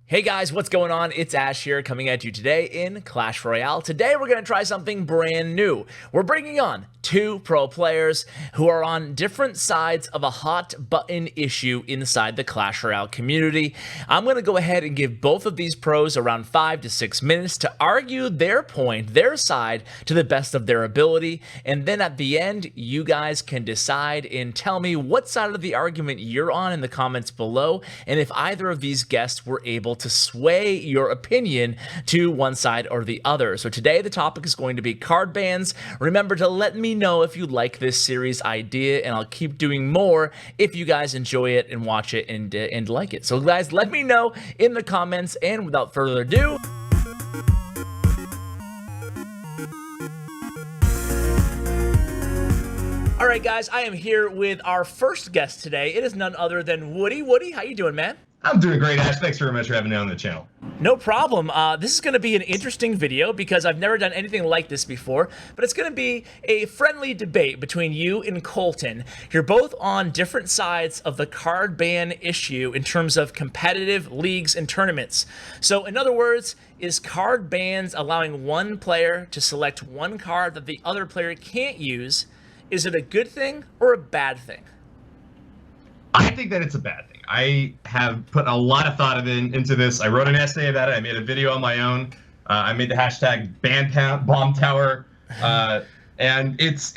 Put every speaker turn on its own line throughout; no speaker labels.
Hey guys, what's going on? It's Ash here coming at you today in Clash Royale. Today we're going to try something brand new. We're bringing on two pro players who are on different sides of a hot button issue inside the Clash Royale community. I'm going to go ahead and give both of these pros around 5 to 6 minutes to argue their point, their side, to the best of their ability. And then at the end, you guys can decide and tell me what side of the argument you're on in the comments below, and if either of these guests were able to sway your opinion to one side or the other. So today the topic is going to be card bans. Remember to let me know if you like this series idea, and I'll keep doing more if you guys enjoy it and watch it and like it. So guys, let me know in the comments, and without further ado, all right guys, I am here with our first guest today. It is none other than Woody. Woody, how you doing, man?
I'm doing great, Ash. Thanks very much for having me on the channel.
No problem. This is going to be an interesting video because I've never done anything like this before, but it's going to be a friendly debate between you and Colton. You're both on different sides of the card ban issue in terms of competitive leagues and tournaments. So in other words, is card bans allowing one player to select one card that the other player can't use? Is it a good thing or a bad thing?
I think that it's a bad thing. I have put a lot of thought into this. I wrote an essay about it. I made a video on my own. I made the hashtag bomb tower, and it's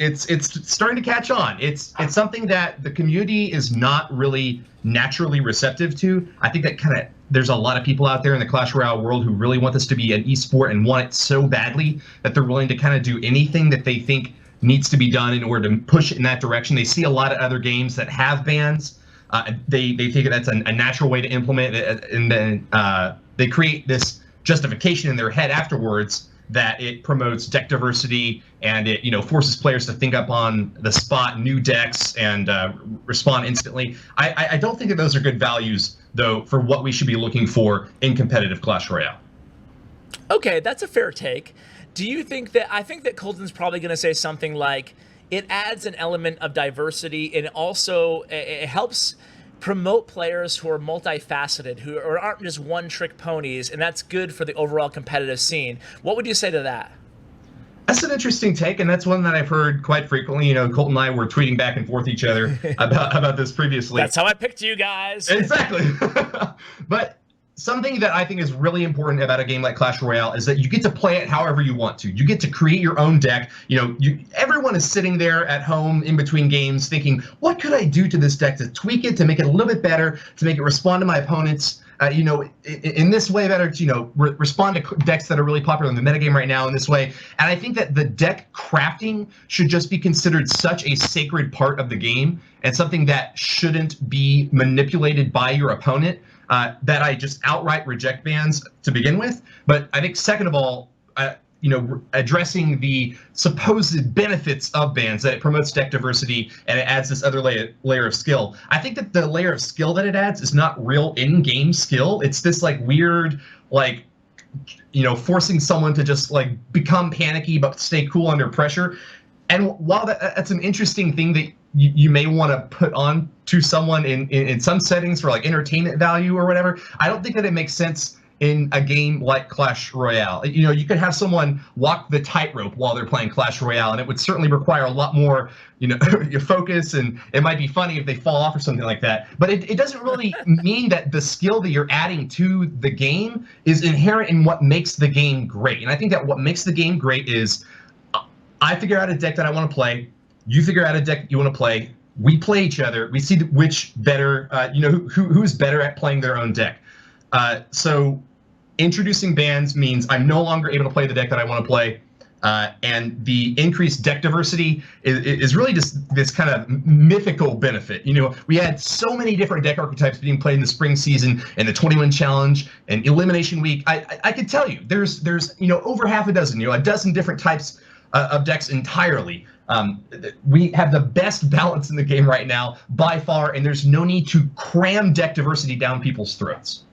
starting to catch on. It's something that the community is not really naturally receptive to. I think that there's a lot of people out there in the Clash Royale world who really want this to be an esport and want it so badly that they're willing to kind of do anything that they think needs to be done in order to push it in that direction. They see a lot of other games that have bans. They think that's a natural way to implement it, and then they create this justification in their head afterwards that it promotes deck diversity and it forces players to think up on the spot new decks and respond instantly. I don't think that those are good values, though, for what we should be looking for in competitive Clash Royale.
Okay, that's a fair take. Do you think that, I think that Colton's probably going to say something like, it adds an element of diversity, and also it helps promote players who are multifaceted, who aren't just one-trick ponies, and that's good for the overall competitive scene. What would you say to that?
That's an interesting take, and that's one that I've heard quite frequently. Colton and I were tweeting back and forth each other about this previously.
That's how I picked you guys.
Exactly. But something that I think is really important about a game like Clash Royale is that you get to play it however you want to. You get to create your own deck. Everyone is sitting there at home in between games thinking, what could I do to this deck to tweak it, to make it a little bit better, to make it respond to my opponents, in this way better, to, respond to decks that are really popular in the metagame right now in this way. And I think that the deck crafting should just be considered such a sacred part of the game and something that shouldn't be manipulated by your opponent. That I just outright reject bans to begin with. But I think second of all, addressing the supposed benefits of bans, that it promotes deck diversity and it adds this other layer of skill. I think that the layer of skill that it adds is not real in-game skill. It's this weird, forcing someone to just become panicky but stay cool under pressure. And while that's an interesting thing that you may want to put on to someone in some settings for entertainment value or whatever, I don't think that it makes sense in a game like Clash Royale. You could have someone walk the tightrope while they're playing Clash Royale, and it would certainly require a lot more, your focus, and it might be funny if they fall off or something like that. But it doesn't really mean that the skill that you're adding to the game is inherent in what makes the game great. And I think that what makes the game great is I figure out a deck that I want to play. You figure out a deck you want to play. We play each other. We see which better, who's better at playing their own deck. So introducing bans means I'm no longer able to play the deck that I want to play. And the increased deck diversity is really just this kind of mythical benefit. We had so many different deck archetypes being played in the spring season and the 21 challenge and elimination week. I could tell you there's over half a dozen, a dozen different types of decks entirely. We have the best balance in the game right now by far, and there's no need to cram deck diversity down people's throats.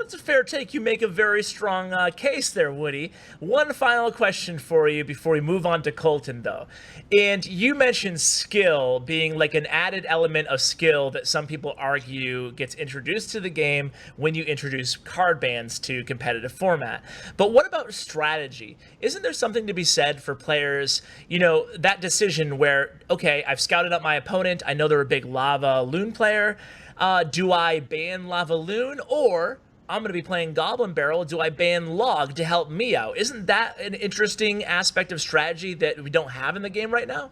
That's a fair take. You make a very strong case there, Woody. One final question for you before we move on to Colton, though. And you mentioned skill being like an added element of skill that some people argue gets introduced to the game when you introduce card bans to competitive format. But what about strategy? Isn't there something to be said for players, that decision where, okay, I've scouted out my opponent, I know they're a big Lava Loon player. Do I ban Lava Loon, or I'm going to be playing Goblin Barrel, do I ban Log to help me out? Isn't that an interesting aspect of strategy that we don't have in the game right now?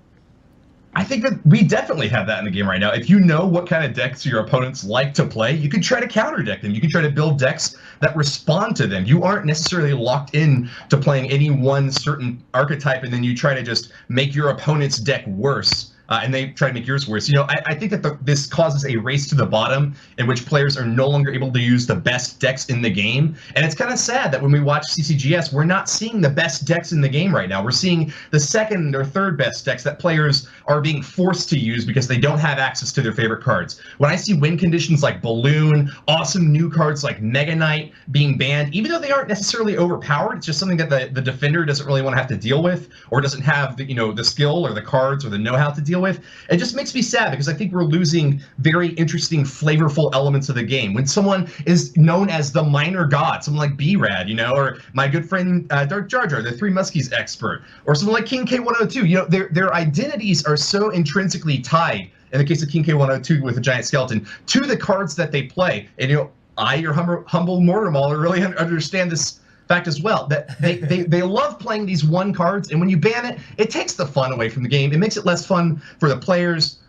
I think that we definitely have that in the game right now. If you know what kind of decks your opponents like to play, you can try to counter deck them. You can try to build decks that respond to them. You aren't necessarily locked in to playing any one certain archetype, and then you try to just make your opponent's deck worse. And they try to make yours worse. I think that this causes a race to the bottom in which players are no longer able to use the best decks in the game. And it's kind of sad that when we watch CCGS, we're not seeing the best decks in the game right now. We're seeing the second or third best decks that players are being forced to use because they don't have access to their favorite cards. When I see win conditions like Balloon, awesome new cards like Mega Knight being banned, even though they aren't necessarily overpowered, it's just something that the defender doesn't really want to have to deal with, or doesn't have the skill or the cards or the know-how to deal with. It just makes me sad because I think we're losing very interesting, flavorful elements of the game. When someone is known as the minor god, someone like B-Rad, or my good friend Dark Jar Jar, the Three Muskies expert, or someone like King K102, their identities are so intrinsically tied, in the case of King K102 with a giant skeleton, to the cards that they play. And I, your humble mortal, really understand this fact as well, that they love playing these one cards, and when you ban it, it takes the fun away from the game. It makes it less fun for the players,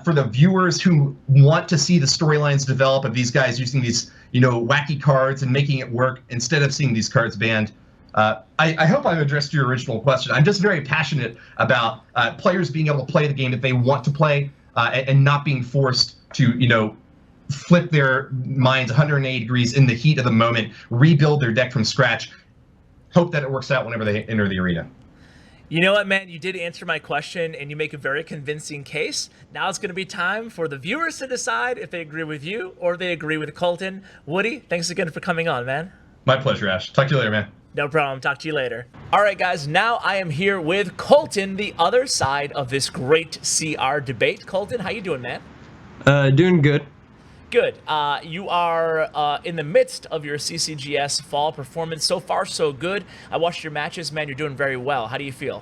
for the viewers who want to see the storylines develop of these guys using these wacky cards and making it work instead of seeing these cards banned. I hope I've addressed your original question. I'm just very passionate about players being able to play the game that they want to play, and not being forced to flip their minds 180 degrees in the heat of the moment, rebuild their deck from scratch, hope that it works out whenever they enter the arena.
You know what, man? You did answer my question, and you make a very convincing case. Now it's going to be time for the viewers to decide if they agree with you or they agree with Colton. Woody, thanks again for coming on, man.
My pleasure, Ash. Talk to you later, man.
No problem. Talk to you later. All right, guys. Now I am here with Colton, the other side of this great CR debate. Colton, how you doing, man?
Doing good.
Good. You are in the midst of your CCGS fall performance. So far, so good. I watched your matches, man. You're doing very well. How do you feel?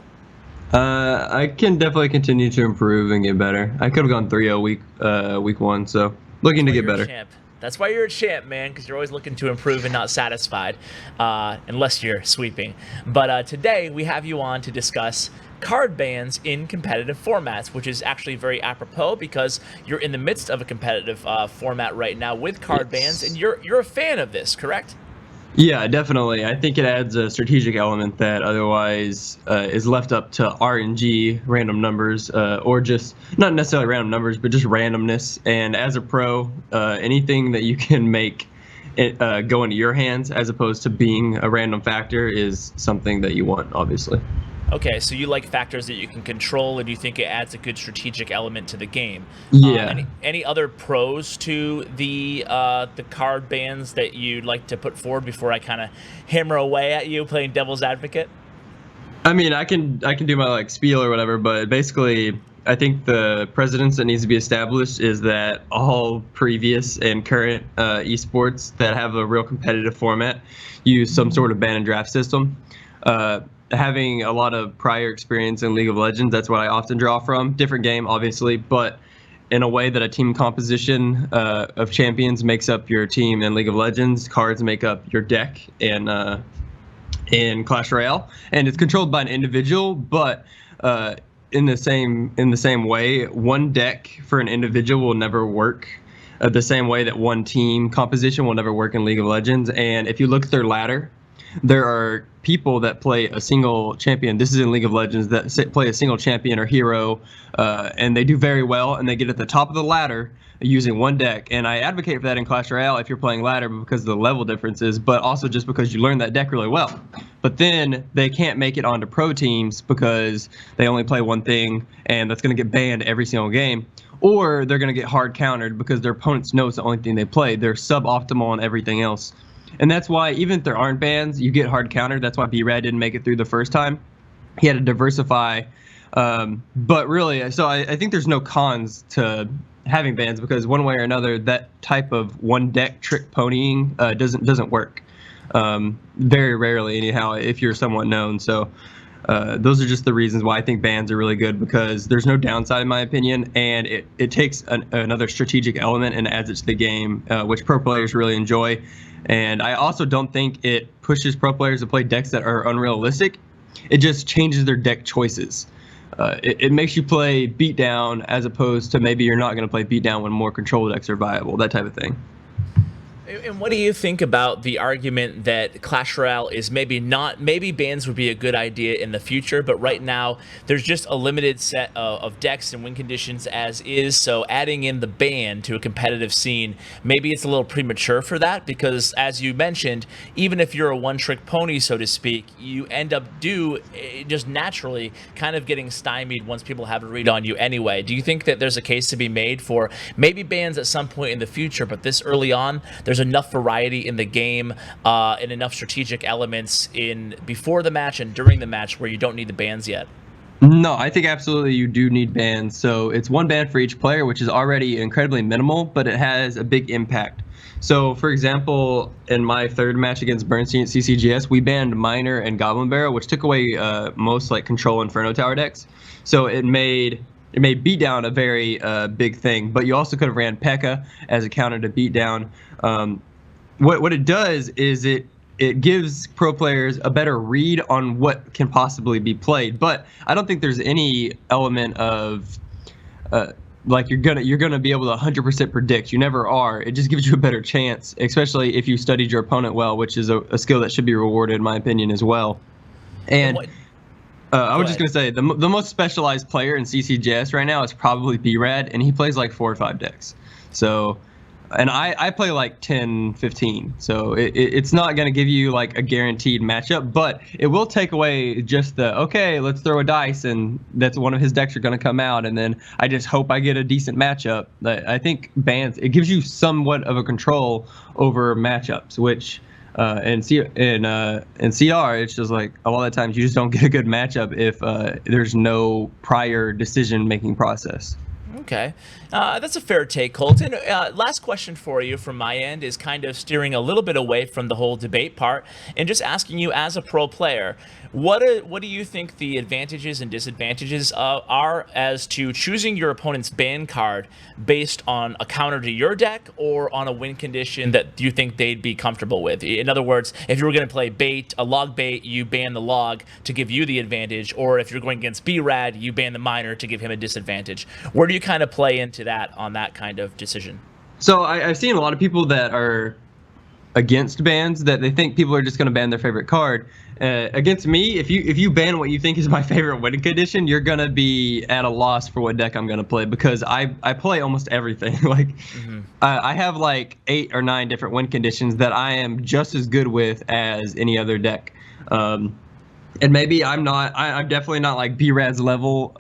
I can definitely continue to improve and get better. I could have gone 3-0 week one, so looking to get better.
Champ. That's why you're a champ, man, because you're always looking to improve and not satisfied, unless you're sweeping. But today, we have you on to discuss card bans in competitive formats, which is actually very apropos because you're in the midst of a competitive format right now with card bans, and you're a fan of this, correct?
Yeah, definitely. I think it adds a strategic element that otherwise is left up to RNG, random numbers, or just not necessarily random numbers, but just randomness. And as a pro, anything that you can make it go into your hands as opposed to being a random factor is something that you want, obviously.
Okay, so you like factors that you can control, and you think it adds a good strategic element to the game.
Yeah.
Any other pros to the card bans that you'd like to put forward before I kind of hammer away at you playing devil's advocate?
I mean, I can do my spiel or whatever, but basically, I think the precedence that needs to be established is that all previous and current esports that have a real competitive format use some sort of ban and draft system. Having a lot of prior experience in League of Legends, that's what I often draw from. Different game, obviously, but in a way that a team composition of champions makes up your team in League of Legends, cards make up your deck in Clash Royale, and it's controlled by an individual. But in the same way, one deck for an individual will never work the same way that one team composition will never work in League of Legends. And if you look at their ladder, there are people that play a single champion. This is in League of Legends, that play a single champion or hero, and they do very well, and they get at the top of the ladder using one deck. And I advocate for that in Clash Royale if you're playing ladder because of the level differences, but also just because you learn that deck really well. But then they can't make it onto pro teams because they only play one thing, and that's going to get banned every single game. Or they're going to get hard countered because their opponents know it's the only thing they play. They're suboptimal on everything else. And that's why, even if there aren't bans, you get hard countered. That's why B-Rad didn't make it through the first time. He had to diversify. But really, so I think there's no cons to having bans, because one way or another, that type of one deck trick ponying doesn't work. Very rarely, anyhow, if you're somewhat known. So those are just the reasons why I think bans are really good, because there's no downside in my opinion, and it takes another strategic element and adds it to the game, which pro players really enjoy. And I also don't think it pushes pro players to play decks that are unrealistic. It just changes their deck choices. It makes you play beatdown as opposed to maybe you're not going to play beatdown when more control decks are viable, that type of thing.
And what do you think about the argument that Clash Royale is maybe bans would be a good idea in the future, but right now there's just a limited set of decks and win conditions as is, so adding in the ban to a competitive scene, maybe it's a little premature for that, because as you mentioned, even if you're a one-trick pony, so to speak, you end up just naturally kind of getting stymied once people have a read on you anyway. Do you think that there's a case to be made for maybe bans at some point in the future, but this early on, there's enough variety in the game and enough strategic elements in before the match and during the match where you don't need the bans yet?
No, I think absolutely you do need bans. So it's one ban for each player, which is already incredibly minimal, but it has a big impact. So, for example, in my third match against Bernstein at CCGS, we banned Miner and Goblin Barrel, which took away most like Control Inferno Tower decks. So it made beatdown a very big thing, but you also could have ran P.E.K.K.A. as a counter to beatdown. What it does is it gives pro players a better read on what can possibly be played, but I don't think there's any element of like you're gonna be able to 100% predict. You never are. It just gives you a better chance, especially if you studied your opponent well, which is a skill that should be rewarded, in my opinion, as well. And I was just going to say, the most specialized player in CCJS right now is probably B-Rad, and he plays like 4 or 5 decks. So, and I play like 10, 15. So it's not going to give you like a guaranteed matchup, but it will take away just okay, let's throw a dice, and that's one of his decks are going to come out, and then I just hope I get a decent matchup. I think bans, it gives you somewhat of a control over matchups, which... in CR, it's just like a lot of times you just don't get a good matchup if there's no prior decision-making process.
Okay, that's a fair take, Colton. Last question for you from my end is kind of steering a little bit away from the whole debate part and just asking you, as a pro player, what do you think the advantages and disadvantages are as to choosing your opponent's ban card based on a counter to your deck or on a win condition that you think they'd be comfortable with? In other words, if you were going to play bait, a log bait, you ban the log to give you the advantage, or if you're going against B-Rad, you ban the miner to give him a disadvantage. Where do you kind of play into that on that kind of decision?
So I've seen a lot of people that are against bans, that they think people are just going to ban their favorite card. Against me, if you ban what you think is my favorite win condition, you're going to be at a loss for what deck I'm going to play, because I play almost everything. Like I have like 8 or 9 different win conditions that I am just as good with as any other deck. And maybe I'm definitely not like B-Rad's level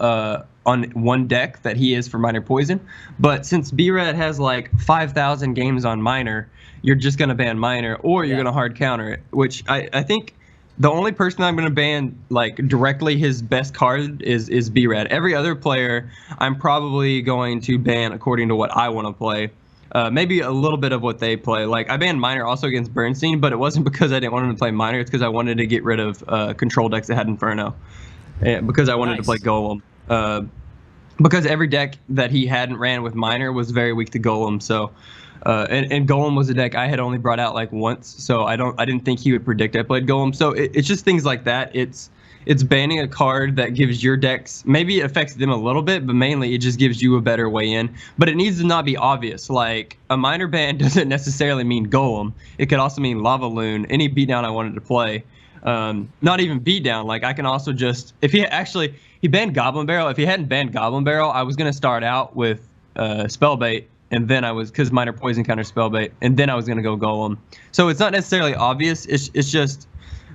on one deck that he is for Miner Poison, but since B-Rad has like 5,000 games on Miner, you're just going to ban Miner, or you're going to hard counter it, which I think the only person I'm going to ban like directly his best card is B-Rad. Every other player I'm probably going to ban according to what I want to play. Maybe a little bit of what they play. Like I banned Miner also against Bernstein, but it wasn't because I didn't want him to play Miner. It's because I wanted to get rid of control decks that had Inferno, and because I wanted to play Golem. Because every deck that he hadn't ran with Miner was very weak to Golem. So, and Golem was a deck I had only brought out like once. So I didn't think he would predict I played Golem. So it's just things like that. It's banning a card that gives your decks, maybe it affects them a little bit, but mainly it just gives you a better way in. But it needs to not be obvious. Like a Miner ban doesn't necessarily mean Golem. It could also mean Lava Loon, any beatdown I wanted to play. Not even beatdown. Like I can also just, if he banned Goblin Barrel. If he hadn't banned Goblin Barrel, I was gonna start out with Spellbait, and then because Miner Poison counter Spellbait, and then I was gonna go Golem. So it's not necessarily obvious. It's just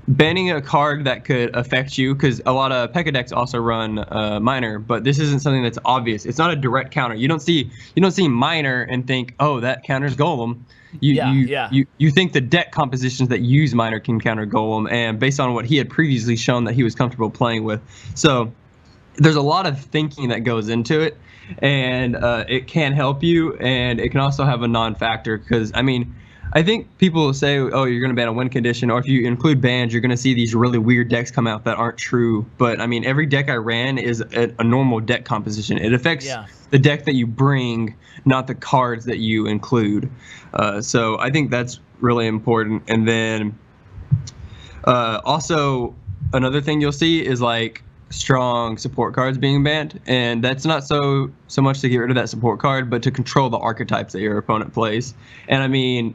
banning a card that could affect you, because a lot of P.E.K.K.A decks also run minor, but this isn't something that's obvious. It's not a direct counter. You don't see minor and think, oh, that counters Golem. You think the deck compositions that use minor can counter Golem, and based on what he had previously shown that he was comfortable playing with. So there's a lot of thinking that goes into it, and it can help you, and it can also have a non-factor, because I mean, I think people say, oh, you're going to ban a win condition, or if you include bans, you're going to see these really weird decks come out that aren't true. But I mean, every deck I ran is a normal deck composition. It affects the deck that you bring, not the cards that you include. So I think that's really important. And then also another thing you'll see is like strong support cards being banned, and that's not so much to get rid of that support card, but to control the archetypes that your opponent plays. And I mean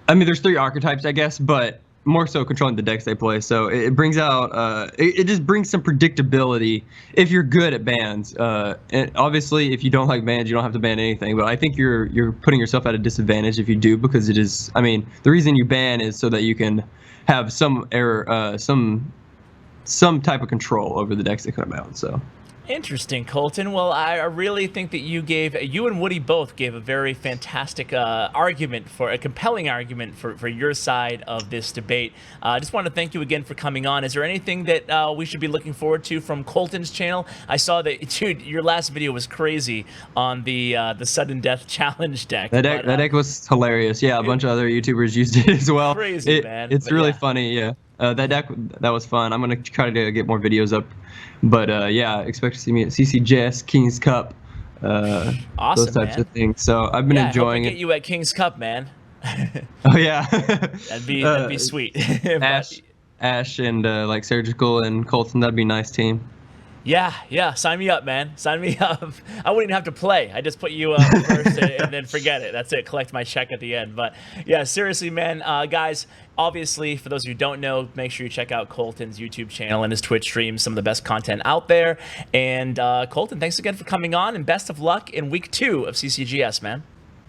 there's 3 archetypes, I guess, but more so controlling the decks they play. So it brings out it just brings some predictability if you're good at bans. And obviously if you don't like bans, you don't have to ban anything, but I think you're putting yourself at a disadvantage if you do, because it is, I mean, the reason you ban is so that you can have some type of control over the decks that come out. So
interesting, Colton. Well, I really think that you and Woody both gave a very fantastic argument, for a compelling argument for your side of this debate. I just want to thank you again for coming on. Is there anything that we should be looking forward to from Colton's channel? I saw that, dude, your last video was crazy on the sudden death challenge deck.
That deck was hilarious. Yeah, a bunch of other YouTubers used it as well.
Crazy, man.
It's really funny. Yeah. That deck, that was fun. I'm going to try to get more videos up. But yeah, expect to see me at CCJS, King's Cup,
awesome,
those types of things. So I've been enjoying it.
Get you at King's Cup, man.
Oh, yeah.
that'd be sweet.
Ash and like Surgical and Colton, that'd be a nice team.
Yeah, sign me up, man. Sign me up. I wouldn't even have to play. I just put you up first and then forget it. That's it. Collect my check at the end. But yeah, seriously, man, guys, obviously, for those of you who don't know, make sure you check out Colton's YouTube channel and his Twitch streams, some of the best content out there. And Colton, thanks again for coming on, and best of luck in week 2 of CCGS, man.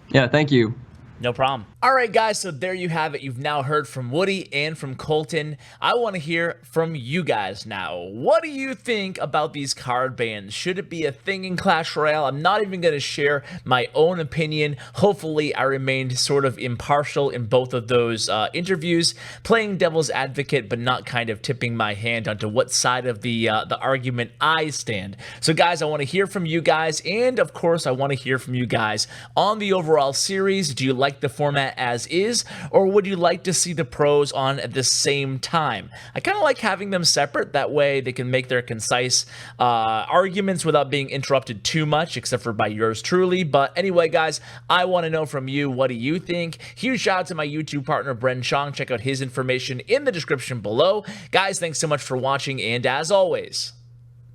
Yeah, thank you.
No problem. All right, guys, so there you have it. You've now heard from Woody and from Colton. I want to hear from you guys now. What do you think about these card bans? Should it be a thing in Clash Royale? I'm not even going to share my own opinion. Hopefully, I remained sort of impartial in both of those interviews, playing devil's advocate, but not kind of tipping my hand onto what side of the argument I stand. So, guys, I want to hear from you guys, and, of course, I want to hear from you guys on the overall series. Do you like the format as is, or would you like to see the pros on at the same time? I kind of like having them separate. That way they can make their concise arguments without being interrupted too much, except for by yours truly. But anyway, guys, I want to know from you, what do you think? Huge shout out to my YouTube partner, Bren Chong. Check out his information in the description below. Guys, thanks so much for watching, and as always,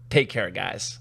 take care, guys.